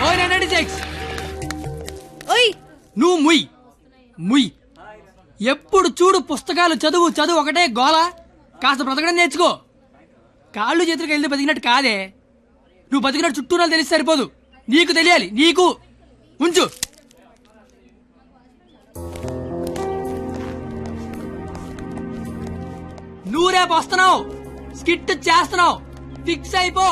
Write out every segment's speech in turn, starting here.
ఓయ్ 96. ఓయ్ నువ్వు ముయ్ ముయ్. ఎప్పుడు చూడు పుస్తకాలు చదువు చదువు ఒకటే గోల. కాస్త బ్రతకడం నేర్చుకో. కాళ్ళు చేతులకు వెళ్తే బతికినట్టు కాదే. నువ్వు బతికినట్టు చుట్టూ తెలిసి సరిపోదు. నీకు తెలియాలి. నీకు ఉంచు. నువ్వు రేపు వస్తున్నావు, స్కిట్ చేస్తున్నావు, ఫిక్స్ అయిపో.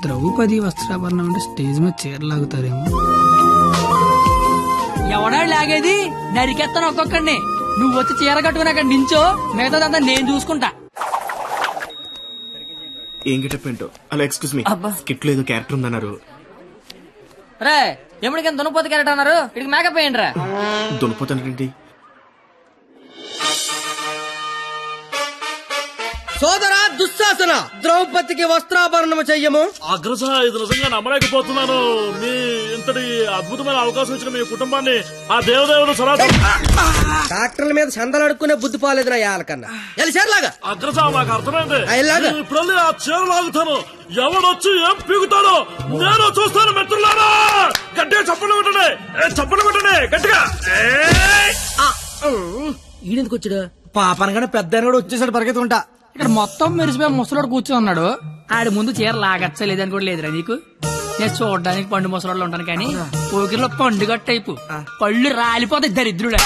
ద్రౌపది వస్త్రాభరణం అంటే స్టేజ్ మీద చీరలాగుతారేమో. ఎవడా లాగేది? నరికెత్తాను ఒక్కొక్కడిని. నువ్వు వచ్చి చీర కట్టుకుని అక్కడ నించో, మిగతాదంతా నేను చూసుకుంటా. ఏం గెటప్ ఏంటో. అలా ఎక్స్క్యూజ్ మీ, స్కిట్ లో ఏదో క్యారెక్టర్ ఉందన్నారు. రే ఎప్పటికైనా దున్నపోతు క్యారెక్టర్ అన్నారు, ఇక్కడికి మేకప్ వేయండి రా. దునిపోతానండి. సోదరా దుశ్శాసన, ద్రౌపదికి వస్త్రాభరణము చెయ్యము. అగ్రస, ఇది నిజంగా నమ్మలేకపోతున్నాను. మీ ఇంతటి అద్భుతమైన అవకాశం ఇచ్చిన మీ కుటుంబాన్ని ఆ దేవదేవుడు డాక్టర్ల మీద చందలు అడుక్కునే బుద్ధి పోలేదు నా యాలకన్నా. ఎలిసేర్లాగా అగ్రస, నాకు అర్థమైంది. అయ్యలాగా. ఇప్పుడు ఆ చీర లాగుతాను, ఎవడొచ్చి ఏం పీగుతాడో నేను చూస్తాను. మిత్రులారా గట్టిగా చప్పట్లు కొట్టండి, చప్పట్లు కొట్టండి గట్టిగా. ఈడెందుకు వచ్చాడు? పాపనగానే పెద్ద వచ్చేసాడు పరిగెత్తుకుంటా. ఇక్కడ మొత్తం మెరిసిపోయి ముసలోడు కూర్చొని ఉన్నాడు. ఆడి ముందు చీర లాగచ్చలేదని కూడా లేదురా నీకు. నేను చూడడానికి పండు ముసలోళ్ళు ఉంటాను కానీ పోకిరిలో పండుగ టైపు పళ్ళు రాలిపోతాయి దరిద్రుడే.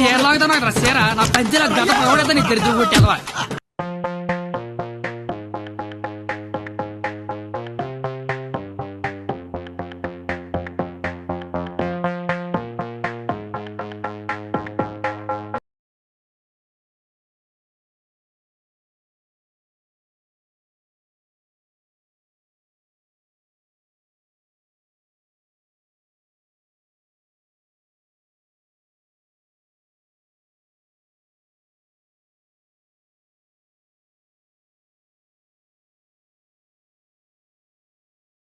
చీర లాగుతా నాకు చీర నా పంచల గత పడతా నీ దరిద్రుడు కొట్టేదవా.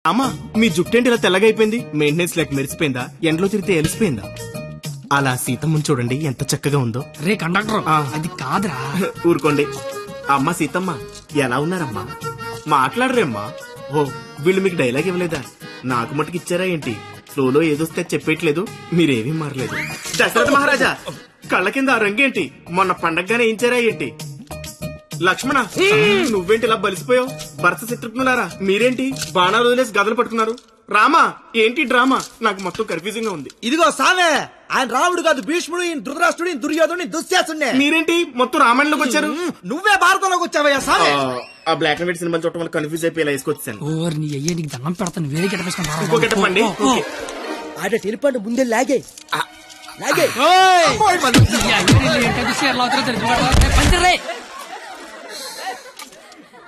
అమ్మా, మీ జుట్టేంటి ఇలా తెల్లగా అయిపోయింది? మెయింటెనెన్స్ లేక మెరిసిపోయిందా? ఎండలో తిరిగితే ఎలిసిపోయిందా? అలా సీతమ్మని చూడండి ఎంత చక్కగా ఉందో. రే కండక్టర్, అది కాదురా. ఊరుకోండి. అమ్మా సీతమ్మ, ఎలా ఉన్నారమ్మా? మాట్లాడరేమ్మా? ఓ, వీళ్ళు మీకు డైలాగ్ ఇవ్వలేదా? నాకు మటుకు ఇచ్చారా ఏంటి? ఫ్లోలో ఏదొస్తే చెప్పేయట్లేదు, మీరేమీ మారలేదు. దశరథ మహారాజా, కళ్ళ కింద ఆ రంగేంటి? మొన్న పండగగానే ఇచ్చారా ఏంటి? లక్ష్మణ, నువ్వేంటి ఇలా బలిసిపోయావు? భరత శత్రుఘ్నులారా మీరేంటి బాణాలు వదిలేసి గదలు పట్టుకున్నారు? రామా, ఏంటి డ్రామా? నాకు మొత్తం కన్ఫ్యూజింగ్ గా ఉంది. ఇదిగో సామే, ఆయన రాముడు కాదు, భీష్ముడు, ఈయన ధృతరాష్ట్రుడు, ఈయన దుర్యోధనుడు, దుశ్శాసనుడే. మీరేంటి మొత్తం రామాయణంలోకి వచ్చారు? నువ్వే భారతంలోకి వచ్చావయ్యా సామే. ఆ బ్లాక్ అండ్ వైట్ సినిమాలు చూడటం వల్ల కన్ఫ్యూజ్ అయిపోయి ఇలా వేసుకొచ్చాను. ఓర్ నీ అయ్యే, నీకు దండం పెడతాను. వేరే కెట్టపేసుకుంటా. ఇంకో గెటప్పండి. ఆడ టెలిపండి ముందే లాగే లాగే.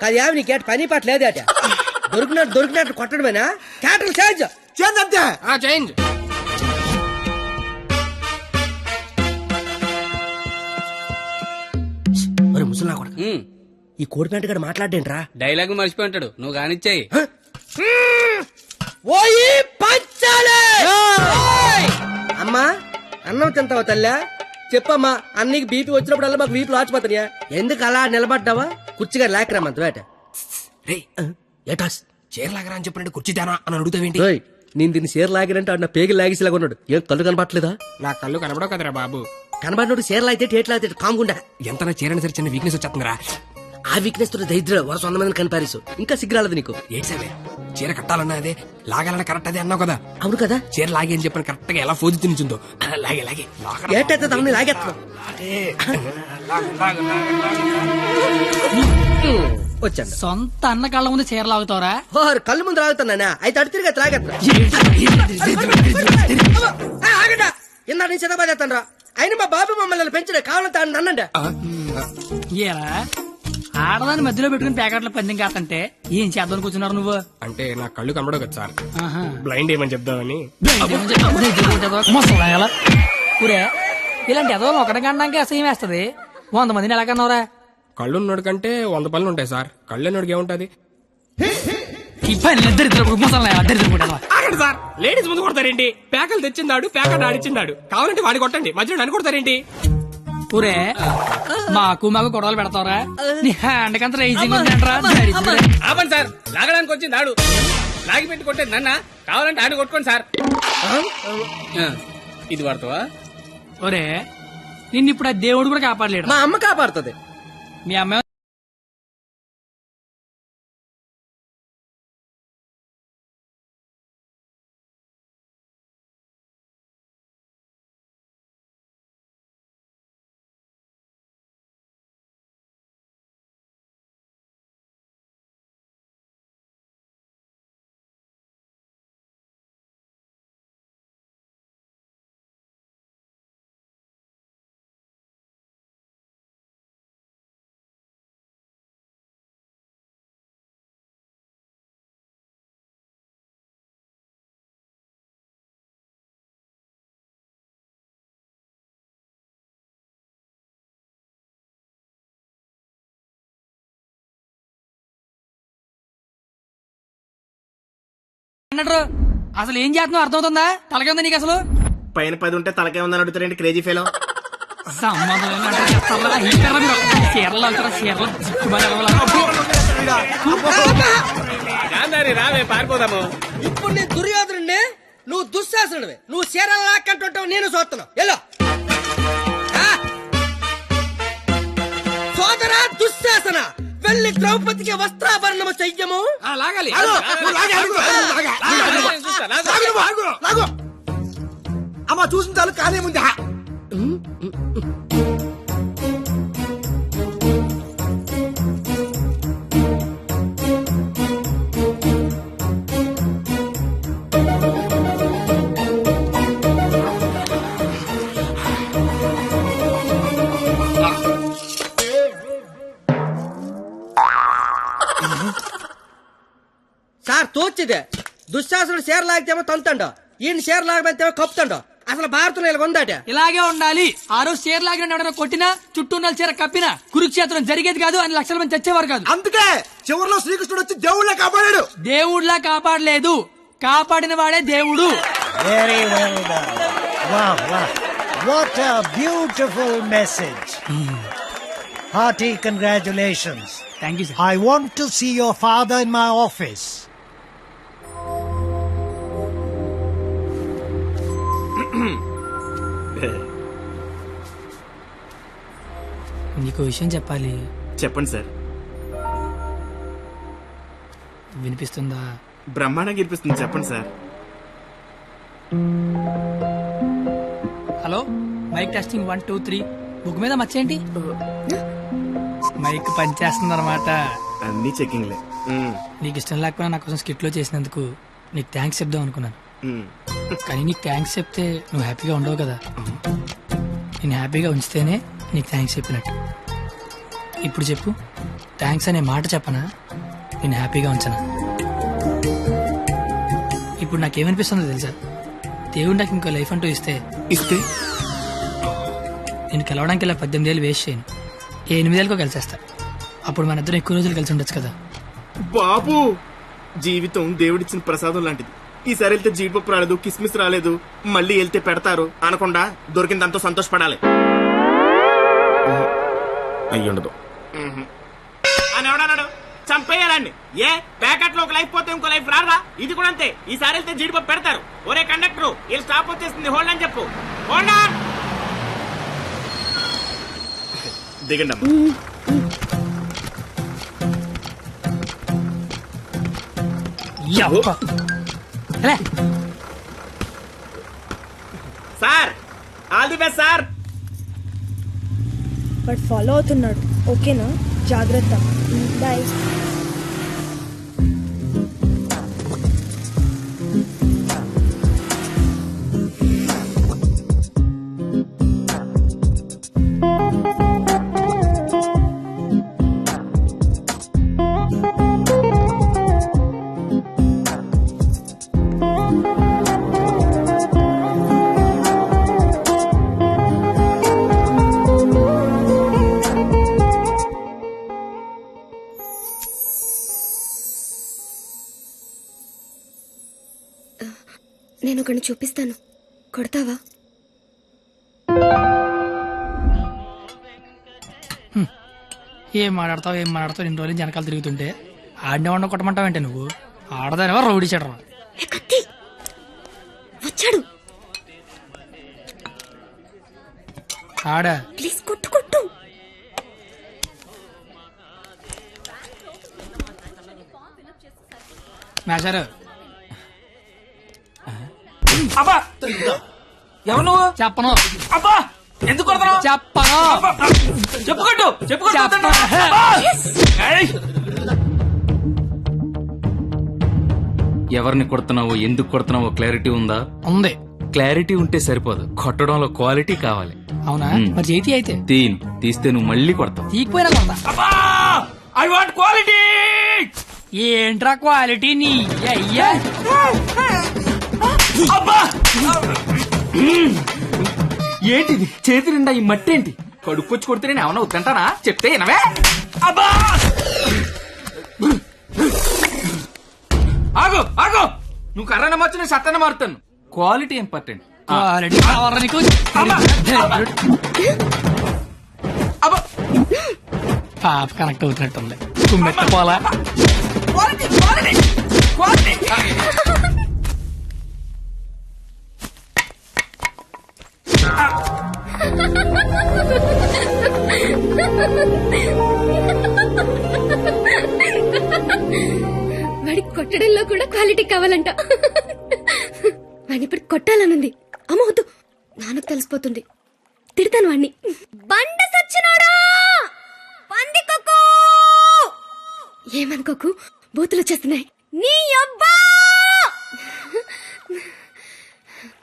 కాదు నీ కేట పని పాట లేదట. దొరికినట్టు కొట్టడమేనా? క్యాటర్ చేంజ్ చేంజ్ అంతే. చేంజ్. ముసలా కొడుకు, ఈ కోడి ప్యాంట్ గడ మాట్లాడేంట్రా? డైలాగ్ మర్చిపోయి ఉంటాడు, నువ్వు కానిచ్చాయి. అమ్మా, అన్నం తింటావా తల్లా? చెప్పమ్మా, అన్నికి బీపీ వచ్చినప్పుడల్లా మాకు వీపులు ఆచిపోతాయా? ఎందుకు అలా నిలబడ్డావా? కుర్చీగా లేకరామంత వేట. ఏటాస్ చీర లాగరా అని చెప్పినట్టు కుర్చీదానా అని అడుగుతావేంటి? నేను దీన్ని చీర లాగినంటే ఆడు నా పేగి లాగేసేలాగా ఉన్నాడు. ఏం కళ్ళు కనబట్టలేదా? నా కళ్ళు కనబడవు కదరా బాబు. కనబడినోడు చీర లాగితే టేట్ లాగితే కాముకుండా. ఎంత నా చీరని సరే చిన్న వీక్నెస్ వచ్చేస్తుందిరా. ఆ వీక్నెస్ తో దరిద్ర వరుస 100 మందిని కనిపారేసు ఇంకా సిగ్గురాలదు నీకు. ఏంటి సార్ చీర కట్టాలన్నా అదే, లాగాలన్నా కరెక్ట్ అదే అన్నావు కదా. అవును కదా, చీర లాగే అని చెప్పిన కరెక్ట్ గా ఎలా ఫోజు తినిచుందో లాగే లాగే ఏటైతే దాన్ని లాగేస్తున్నావు. వచ్చాను. సొంత అన్న కళ్ళ ముందు చీర లాగుతావరా? ఓహర్ కళ్ళు ముందు లాగుతున్నానా? అయితే అటు తిరిగి లాగేస్తున్నా. ఆగండా, ఇందా నేను చదవబోతాను రా. అయినా మా బాబు మమ్మల్ని పెంచడే, కావాలంటే అన్నండి. ఏరా ఆడదాన్ని మధ్యలో పెట్టుకుని ప్యాకెట్ల పందెం కాదంటే ఏం చేద్దాం కూర్చున్నారు నువ్వు? అంటే నా కళ్ళు కనబడవు కదా సార్, ఆహా. బ్లైండ్ ఏమని చెప్దామని. ముసలాయలా. ఊరే ఇలాంటి ఎదో ఒకటి కనడానికి అసహ్యం వేస్తది. 100 మందిని ఎలా కన్నావురా? కళ్ళు ఉన్నోడి కంటే 100 పనులు ఉంటాయి సార్, కళ్ళు ఉన్నోడికి ఏముంటది. ఈ పని దరిద్రపుడు ఆగండి సార్, లేడీస్ ముందు కొడతారేంటి? ప్యాకలు తెచ్చిందాడు, ప్యాకెట్ ఆడిచ్చిందాడు, కావాలంటే వాడి కొట్టండి, మధ్యలో నన్ను కొడతారేంటి? ఊరే మాకు గొడవలు పెడతావరా? నీ హ్యాండ్ కంత రైజింగ్ ఆపండి సార్, లాగడానికి వచ్చింది ఆడు, లాగి పెట్టి కొట్టేది నన్న, కావాలంటే ఆడు కొట్టుకోండి సార్. ఇది వాడతావా? ఒరే నిన్ను ఇప్పుడు ఆ దేవుడు కూడా కాపాడలేడు. మా అమ్మ కాపాడుతుంది. మీ అమ్మ అన్నట్టు అసలు ఏం చేస్తున్నావు అర్థమవుతుందా? తలకే ఉందా నీకు అసలు? పైన 10 ఉంటే తలకే ఉందని అడుగుతారేంటి క్రేజీ ఫెలో? సంబంధం గాంధారి రావే, పారిపోదాము. ఇప్పుడు నేను దుర్యోధనుడే, నువ్వు దుశ్శాసనుడివే. నువ్వు చీరలు లాక్కంటుంటావు, నేను చూస్తున్నావు. ఎలా సోదరా దుశ్శాసన, వెళ్ళి ద్రౌపదికి వస్త్రాభరణము చెయ్యము. లాగాలి. అమ్మ చూసిన చాలు, కానీ ముందు సార్ తోచిదే, దుశ్శాసనుడు చీర లాగితేమో తంతండో, ఈయన చీర లాగమంతేమో కప్పుతండో. అసలు భారతంలో ఇలా ఉందాట. ఇలాగే ఉండాలి. ఆ రోజు చీర లాగిన ఎవడైనా కొట్టినా, చుట్టూ ఉన్న చీర కప్పినా కురుక్షేత్రం జరిగేది కాదు, అని లక్షల మంది చచ్చేవారు కాదు. అందుకే చివరిలో శ్రీకృష్ణుడు వచ్చి దేవుళ్ళ కాపాడాడు. దేవుళ్లా కాపాడలేదు, కాపాడిన వాడే దేవుడు. Very well done. Wow, wow. What a beautiful message. Hearty congratulations. Thank you sir. I want to see your father in my office. నీకు విషయం చెప్పాలి. చెప్పండి సార్. వినిపిస్తుందా? బ్రహ్మాండంగా వినిపిస్తుంది, చెప్పండి sir. Hello, mike testing 1 2 3. Book మీద మర్చేంటి? మైక్ పనిచేస్తుంది అనమాట. అన్ని చెకింగ్లే. నీకు ఇష్టం లేకపోయినా నా కోసం స్కిట్ లో చేసినందుకు నీకు థ్యాంక్స్ చెప్దాం అనుకున్నాను. కానీ నీకు థ్యాంక్స్ చెప్తే నువ్వు హ్యాపీగా ఉండవు కదా. నేను హ్యాపీగా ఉంచితేనే నీకు థ్యాంక్స్ చెప్పినట్టు. ఇప్పుడు చెప్పు, థ్యాంక్స్ అనే మాట చెప్పనా, నేను హ్యాపీగా ఉంచనా? ఇప్పుడు నాకేమనిపిస్తుందో తెలుసా? దేవుడు నాకు ఇంకో లైఫ్ అంటూ ఇస్తే నేను కలవడానికి ఇలా 18 ఏళ్ళు వేస్ట్ చేయను, 8 ఏళ్ళకో కలిసేస్తా. అప్పుడు మన ఇద్దరం ఎక్కువ రోజులు కలిసి ఉండొచ్చు కదా. బాబు, జీవితం దేవుడిచ్చిన ప్రసాదం లాంటిది. ఈసారి వెళ్తే జీడిపప్పు రాలేదు, కిస్మిస్ రాలేదు, మళ్ళీ వెళ్తే పెడతారు అనకుండా దొరికిందంతో సంతోషపడాలి. అయ్యుండదు అని ఎవడన్నాడు? చంపేయాలండి. ఏ ప్యాకెట్ లో ఒక లైఫ్ పోతే ఇంకో లైఫ్ రాదా? ఇది కూడా అంతే. ఈసారి వెళ్తే జీడిపప్పు పెడతారు. ఒరే కండక్టర్, వీళ్ళు స్టాప్ వచ్చేస్తుంది, హోల్డ్ అని చెప్పు. Hold on. దిగండి అమ్మా. యప్ప. లే. Sir all the best sir. But follow అవుతున్నాడు. ఓకేనా? జాగ్రత్త. బాయ్. నేను ఒకరిని చూపిస్తాను, కొడతావా? ఏం మాట్లాడతావు ఇన్ని రోజులు వెనకాల తిరుగుతుంటే ఆడినే వండ కొట్టమంటావంటే నువ్వు ఆడదానివా రౌడీ చెడరా? కత్తి వచ్చాడు. ఆడా ప్లీజ్ కొట్టు కొట్టు. మేషారు అబ్బా ఎవరు నువ్వు? చెప్పను అబ్బా ఎందుకు కొడతావు? చెప్పను చెప్పుకోట్టు చెప్పను. ఎవరిని కొడుతున్నావో ఎందుకు కొడుతున్నావో క్లారిటీ ఉందా? ఉంది. క్లారిటీ ఉంటే సరిపోదు, కొట్టడంలో క్వాలిటీ కావాలి. అవునా? మరి చేతి అయితే తీస్తే నువ్వు మళ్ళీ కొడతావు. తీకపోయినా కొడతా. I want quality. ఏంట్రా క్వాలిటీ నీ అయ్యా? అబ్బా ఏంటిది చేతి నిండా ఈ మట్టి ఏంటి? కడుక్కొచ్చి కొడితే నేను ఏమన్నా వద్దంటానా? చెప్తే వినవే? అబ్బా ఆగు ఆగు, నువ్వు కర్రన మార్చు, నేను సత్తన మారుతాను. Quality important. క్వాలిటీ కావాలా నీకు? అబ్బా పాప కనెక్ట్ అవుతున్నట్టుంది. కుమ్మెత్తపోలా. వాడికి కొట్టడంలో కూడా క్వాలిటీ కావాలంట. వాడిని ఇప్పుడు కొట్టాలనుంది. అమ్మ వద్దు, నాన్నకు తెలిసిపోతుంది. తిడతాను వాడిని. బండ సచ్చినాడా, పందికొక్కు. ఏమనుకోకు, బూతులు వచ్చేస్తున్నాయి. నీ అబ్బా,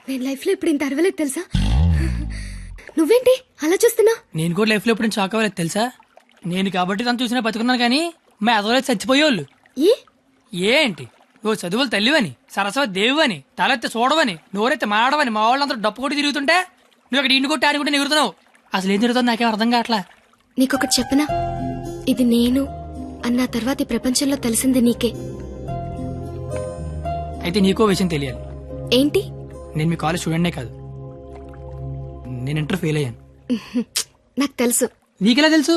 నేను లైఫ్ లో ఇప్పుడు ఇంత అరవలేదు తెలుసా? నువ్వేంటి అలా చూస్తున్నా? నేను కూడా లైఫ్ లో ఎప్పుడు షాక్ అవ్వలేదు తెలుసా? నేను కాబట్టి తను చూసినా బతుకున్నాను కానీ మా ఎదవలేదు చచ్చిపోయేవాళ్ళు. ఏంటి నువ్వు చదువులు తల్లివని, సరస్వతి దేవివని, తలెత్తి చూడవని, నోరెత్తి మాడవని మా వాళ్ళందరూ డప్పు కొట్టి తిరుగుతుంటే నువ్వు అక్కడ ఇంటి కొట్టి ఆడి ఎగురుతున్నావు. అసలు ఏం తిరుగుతుంది నాకేం అర్థం కావట్లా. నీకొకటి చెప్పనా? ఇది నేను అన్న తర్వాత ఈ ప్రపంచంలో తెలిసింది నీకే. అయితే నీకో విషయం తెలియాలి. ఏంటి? నేను మీ కాలేజ్ స్టూడెంట్నే కాదు, నేను ఇంటర్ ఫెయిల్ అయ్యాను. నాకు తెలుసు. నీకెలా తెలుసు?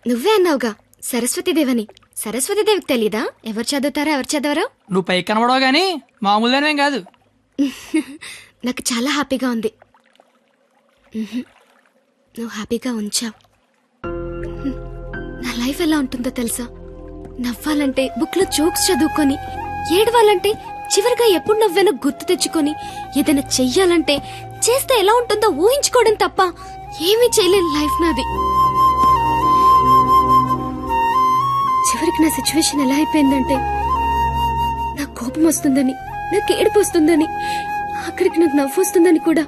నువ్వే అన్నావుగా సరస్వతీదేవని. సరస్వతీదేవికి తెలీదా ఎవరు చదువుతారా ఎవరు చదవరా? నువ్వు పైకి కనబడవు గానీ మామూలుగానేం కాదు. నాకు చాలా హ్యాపీగా ఉంది. నువ్వు హ్యాపీగా ఉంచావు. నా లైఫ్ ఎలా ఉంటుందో తెలుసా? నవ్వాలంటే బుక్ లో జోక్స్ చదువుకొని, ఏడవాలంటే చివరిగా ఎప్పుడు నవ్వానో గుర్తు తెచ్చుకొని, ఏదైనా చెయ్యాలంటే చేస్తే ఎలా ఉంటుందో ఊహించుకోవడం తప్ప ఏమీ చేయలేని లైఫ్ నాది. చివరికి నా సిచ్యువేషన్ ఎలా అయిపోయిందంటే, నాకు కోపం వస్తుందని, నాకు ఏడుపు వస్తుందని, అక్కడికి నాకు నవ్వు వస్తుందని కూడా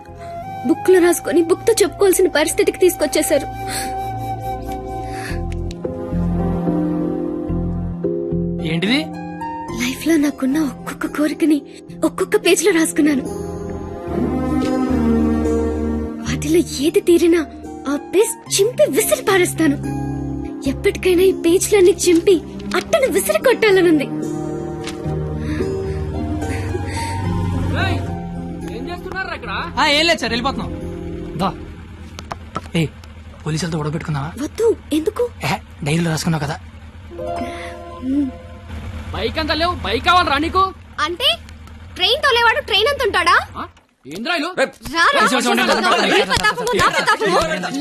బుక్ లో రాసుకొని బుక్ తో చెప్పుకోవాల్సిన పరిస్థితికి తీసుకొచ్చేశారు. ఏంటిది? లైఫ్ లో నాకున్న ఒక్కొక్క కోరికని ఒక్కొక్క పేజ్ లో రాసుకున్నాను. వాటిలో ఏది తీరినా ఆ పేజ్ చింపి విసిరి పారేస్తాను. ఎప్పటికైనా ఈ పేజ్లన్నీ చింపి అట్టను విసిరి కొట్టాలనుంది. ఏం లేదు సార్, వెళ్ళిపోతున్నాం. ఏ పోలీసులతో గొడవ పెట్టుకున్నావా? వద్దు. ఎందుకు? డైరీలో రాసుకున్నావు కదా. బైక్ అంతా లేవు, బైక్ కావాలరా నీకు? అంటే ట్రైన్ తోలేవాడు ట్రైన్ అంత ఉంటాడా? ఏంద్రాయిలు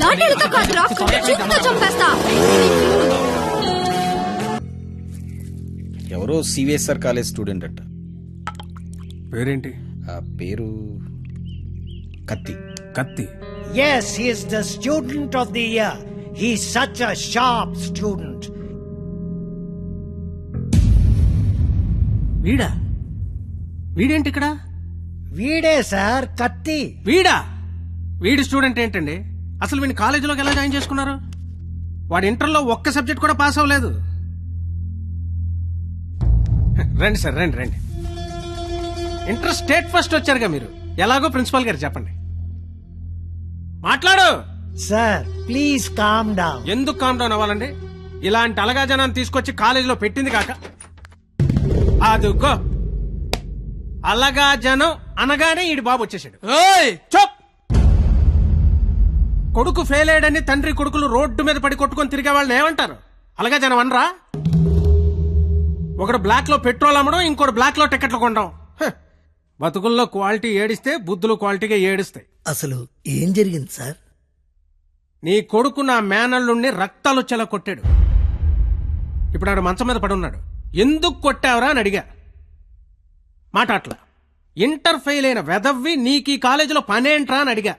లాఠీలతో కాదురా, చూపుతో చంపేస్తా. ఎవరో సివిఎస్ఆర్ కాలేజ్ స్టూడెంట్ అట్ట. పేరేంటి? ఆ పేరు కత్తి. కత్తి. Yes, he is the student of the year. He's such a sharp student. వీడా? వీడేంటి ఇక్కడ? వీడే సార్ కత్తి. వీడా? వీడి స్టూడెంట్ ఏంటండి? అసలు వీడిని కాలేజీలోకి ఎలా జాయిన్ చేసుకున్నారు? వాడు ఇంటర్లో ఒక్క సబ్జెక్ట్ కూడా పాస్ అవ్వలేదు. రండి సార్, రండి రండి. ఇంటర్ స్టేట్ ఫస్ట్ వచ్చారుగా మీరు, ఎలాగో ప్రిన్సిపాల్ గారు చెప్పండి. మాట్లాడు సార్. Please calm down. ఎందుకు కామ్ డౌన్ అవ్వాలండి? ఇలాంటి అలగా జనాన్ని తీసుకొచ్చి కాలేజీలో పెట్టింది కాక అదుగో అలగా జనం అనగానే ఈడి బాబు వచ్చేసాడు. చప్! కొడుకు ఫెయిల్ అయ్యాడని తండ్రి కొడుకులు రోడ్డు మీద పడి కొట్టుకొని తిరిగే వాళ్ళని ఏమంటారు? అలగా జనం అనరా? ఒకడు బ్లాక్ లో పెట్రోల్ అమ్మడం, ఇంకోటి బ్లాక్ లో టికెట్లు కొనడం. బతుకుల్లో క్వాలిటీ ఏడిస్తే బుద్ధులు క్వాలిటీగా ఏడుస్తాయి. అసలు ఏం జరిగింది సార్? నీ కొడుకు నా మేనల్లుండి రక్తాలు వచ్చేలా కొట్టాడు. ఇప్పుడు ఆడు మంచం మీద పడి ఉన్నాడు. ఎందుకు కొట్టావురా అని అడిగా. మాట అట్లా. ఇంటర్ ఫెయిల్ అయిన వెదవ్వి నీకు ఈ కాలేజీలో పనేంట్రా అని అడిగా.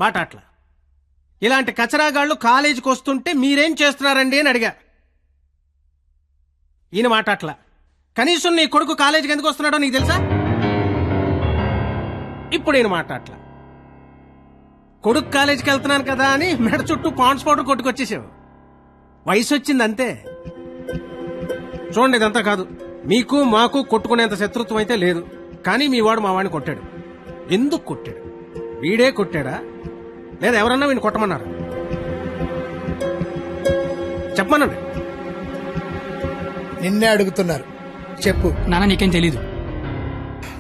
మాట అట్లా. ఇలాంటి కచరాగాళ్ళు కాలేజీకి వస్తుంటే మీరేం చేస్తున్నారండి అని అడిగా. ఈయన మాట అట్లా. కనీసం నీ కొడుకు కాలేజీకి ఎందుకు వస్తున్నాడో నీకు తెలుసా? ఇప్పుడు ఈయన మాట అట్లా. కొడుకు కాలేజీకి వెళ్తున్నాను కదా అని మెడ చుట్టూ పాండ్స్ పౌడర్ కొట్టుకొచ్చేసావు. వయసు వచ్చింది అంతే. చూడండి, ఇదంతా కాదు. మీకు మాకు కొట్టుకునేంత శత్రుత్వం అయితే లేదు. కానీ మీ వాడు మా వాడిని కొట్టాడు. ఎందుకు కొట్టాడు? వీడే కొట్టాడా లేదా ఎవరన్నా వీడిని కొట్టమన్నారు? చెప్పమనండి. నిన్నే అడుగుతున్నారు, చెప్పు. నాన్న నీకేం తెలీదు.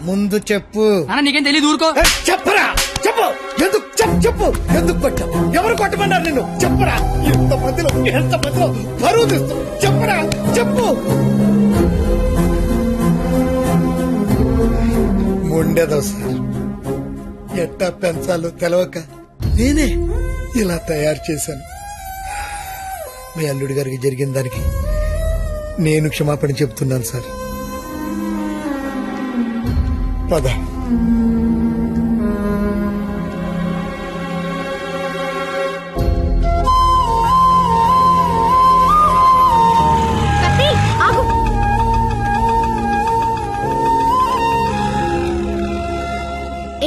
ముందు చెప్పు. నాన్న నీకేం తెలీదు, ఊరుకో. చెప్పరా, చెప్పు. ఎందుకు చెప్పు. ఎందుకు కొట్టావు? ఎవరు కొట్టమన్నారు నిన్ను? చెప్పరా. ఎంత మందిలో బరువు తీస్తూ చెప్పరా, చెప్పు. ఉండేదో సార్, ఎట్టా పెంచాలో తెలవక నేనే ఇలా తయారు చేశాను. మీ అల్లుడి గారికి జరిగిన దానికి నేను క్షమాపణ చెప్తున్నాను సార్. పద.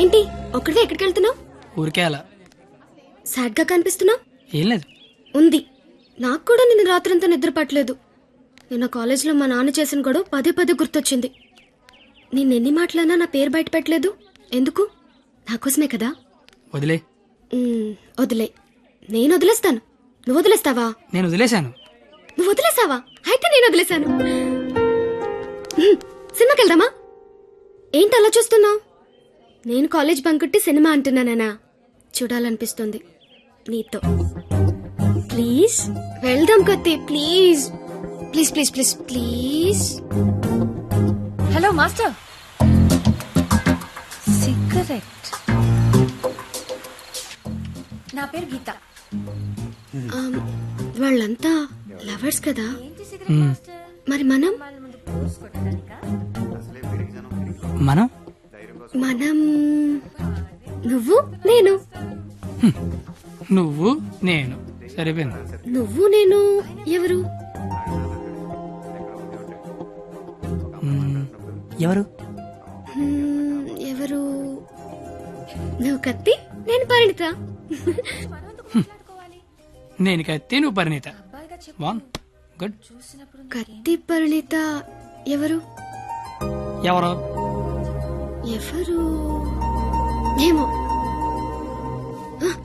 ఏంటి ఒక్కడే ఎక్కడికి వెళ్తున్నావు? ఊరికే అలా. సాడ్ గా కనిపిస్తున్నావు. ఏం లేదు. ఉంది. నాకు కూడా నిన్న రాత్రంతా నిద్ర పట్టలేదు. నిన్న కాలేజీలో మా నాన్న చేసిన గొడవ పదే పదే గుర్తొచ్చింది. నిన్నెన్ని మాటలన్నా నా పేరు బయట పెట్టలేదు. ఎందుకు? నాకోసమే కదా. వదిలే. వదిలే. నేను వదిలేస్తాను. నువ్వు వదిలేస్తావా? నేను వదిలేశాను. నువ్వు వదిలేసావా? అయితే నేను వదిలేశాను. సినిమాకి వెళ్దామా? ఏంటి అలా చూస్తున్నావు? నేను కాలేజ్ బంకొట్టి సినిమా అంటున్నానా? చూడాలనిపిస్తుంది నీతో. ప్లీజ్ వెళ్దాం కత్తి. Please please please please please. Hello master. Cigarette. నా పేరు గీత. వాళ్ళంతా లవర్స్ కదా. మరి మనం మనం మనం నువ్వు నేను. నువ్వు నేను సరిపోయింది. నువ్వు నేను ఎవరు? ఎవరు? ఎవరు? నువ్వు కత్తి, నేను పరిణిత. నేను కత్తి, నువ్వు పరిణిత. గుడ్. కత్తి పరిణిత ఎవరు? ఎవరు? ఎవరు ఏమో.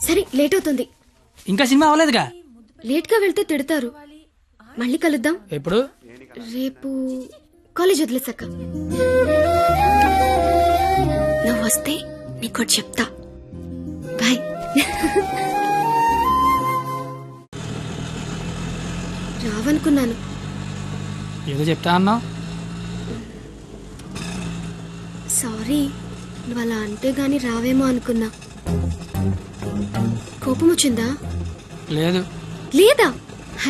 సరే, లేట్ అవుతుంది. ఇంకా సినిమా అవ్వలేదుగా. లేట్ గా వెళ్తే తిడతారు. మళ్ళీ కలుద్దాం. ఎప్పుడు? రేపు కాలేజ్ వదిలేసాక. నువ్వు వస్తే నీకు చెప్తా. బాయ్. రావనుకున్నాను. ఏదో చెప్తా అన్నావు. సారీ, నువ్వు అలా అంటే గాని రావేమో అనుకున్నా. కోపం వచ్చిందా? లేదు. లేదా?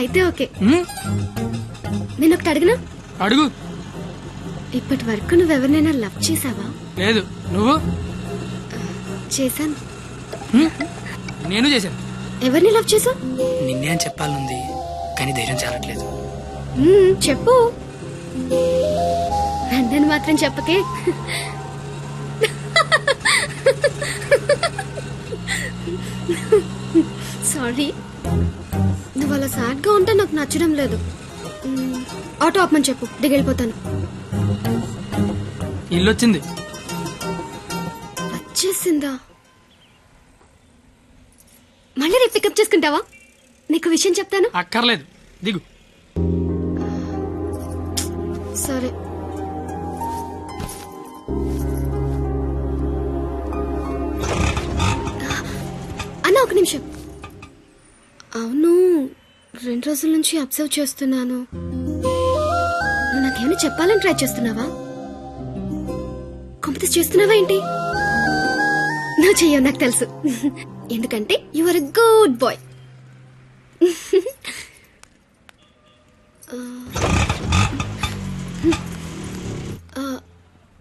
అయితే ఓకే. నేను ఒకటి అడిగినా? అడుగు. ఇప్పటి వరకు నువ్వెవరినైనా లవ్ చేసావా? లేదు. నువ్వు? చేశాను. నేను చేశాను. ఎవరిని లవ్ చేసావు? నిన్నే అని చెప్పాలనుంది కానీ ధైర్యం చాలట్లేదు. చెప్పు. నన్ను మాత్రం చెప్పకే. సారీ. నువ్వు అలా సాడ్ గా ఉంటే నాకు నచ్చడం లేదు. ఆటో ఆపమని చెప్పు, దిగెళ్ళిపోతాను. ఇల్లు వచ్చింది. వచ్చేసిందా? మళ్ళీ రేపు పికప్ చేసుకుంటావా? నీకు విషయం చెప్తాను. అక్కర్లేదు, దిగు. సరే. అన్న ఒక నిమిషం. అవును, 2 రోజుల నుంచి అబ్జర్వ్ చేస్తున్నాను. నువ్వు నాకేమైనా చెప్పాలని ట్రై చేస్తున్నావా? కాంపిటీస్ చేస్తున్నావా ఏంటి? నువ్వు చెయ్యవు, నాకు తెలుసు. ఎందుకంటే you are a good boy.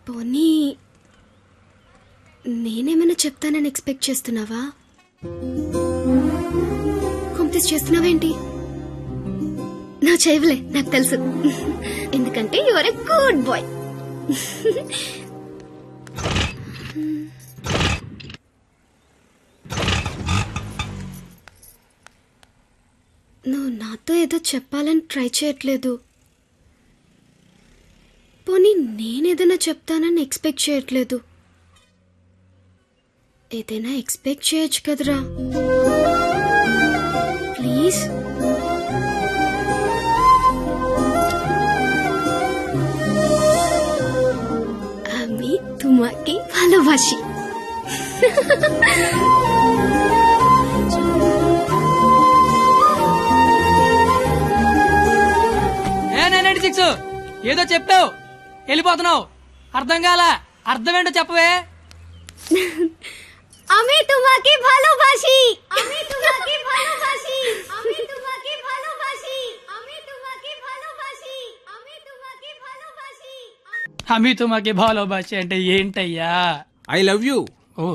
పోనీ నేనేమైనా చెప్తానని ఎక్స్పెక్ట్ చేస్తున్నావా? కాంపిటీస్ చేస్తున్నావా ఏంటి? నువ్వు చేయవులే, నాకు తెలుసు. ఎందుకంటే you are a good boy. నువ్వు నాతో ఏదో చెప్పాలని ట్రై చేయట్లేదు. పోనీ నేనేదైనా చెప్తానని ఎక్స్పెక్ట్ చేయట్లేదు. ఏదైనా ఎక్స్పెక్ట్ చేయొచ్చు కదరా, ప్లీజ్. আমি তোমাকে ভালোবাসি. ఏదో చెప్పావు, వెళ్ళిపోతున్నావు. అర్థం కాల. అర్థం ఏంటో చెప్పవే. আমি তোমাকে ভালোবাসি. আমি তোমাকে ভালোবাসি. আমি তোমাকে ভালোবাসি. আমি তোমাকে ভালোবাসি. আমি তোমাকে ভালোবাসি. హమీ తుమాకి భాలోబాషి అంటే ఏంటయ్యా? I love you. ఓ